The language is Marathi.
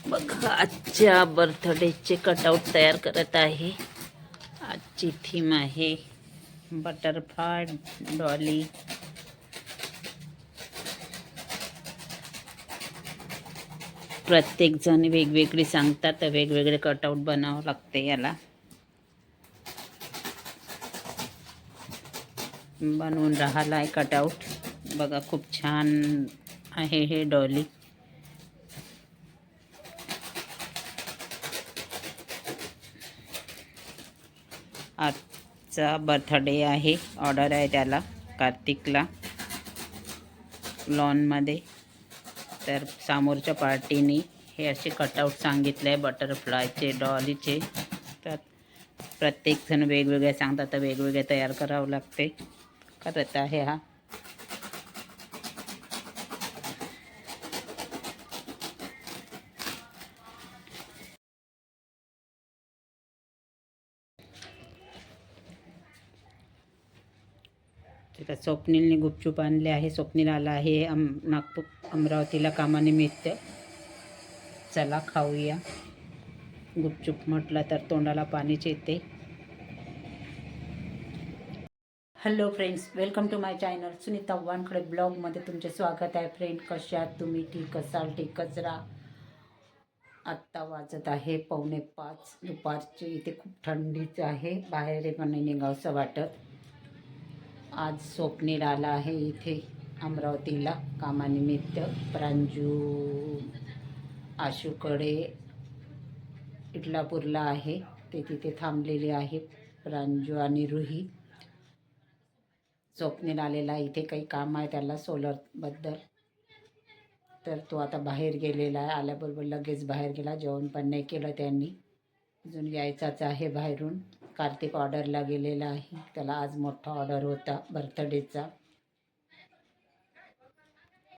बघा आजच्या बर्थडेचे कटआउट तयार करत आहे. आजची थीम आहे बटरफ्लाय डॉली. प्रत्येक जण वेगवेगळी सांगतात, तर वेगवेगळे कटआउट बनावं लागते. याला बनवून राहिला आहे कटआउट. बघा खूप छान आहे हे डॉली. आजचा बर्थडे आहे, ऑर्डर आहे त्याला कार्तिकला लॉनमध्ये. तर समोरच्या पार्टीने हे असे कटआउट सांगितले आहे बटरफ्लायचे डॉलीचे. तर प्रत्येकजण वेगवेगळे सांगतात, तर वेगवेगळे तयार करावं लागते. करत आहे हा. तिथं स्वप्नीलने गुपचूप आणले आहे. स्वप्नील आला आहे नागपूर अमरावतीला कामानिमित्त. चला खाऊया. गुपचूप म्हटलं तर तोंडाला पाणीच येते. Hello friends, welcome to my channel Sunita Wankhade ब्लॉगमध्ये तुमचे स्वागत आहे. फ्रेंड, कशा आहात तुम्ही? ठीक असाल, ठीकच राहा. आत्ता वाजत आहे 4:45 दुपारचे. इथे खूप थंडीच आहे, बाहेर पण नाही निघावंसं वाटत. आज स्वप्नील आला आहे इथे अमरावतीला कामानिमित्त. प्रांजू आशूकडे इटलापूरला आहे, ते तिथे थांबलेले आहे प्रांजू आणि रुही. स्वप्नील आलेला इथे काही काम आहे त्याला सोलरबद्दल. तर तो आता बाहेर गेलेला आहे. आल्याबरोबर लगेच बाहेर गेला. जेवण पण नाही केलं त्यांनी, अजून यायचाच आहे बाहेरून. कार्तिक ऑर्डरला गेलेला आहे, त्याला आज मोठा ऑर्डर होता बर्थडेचा.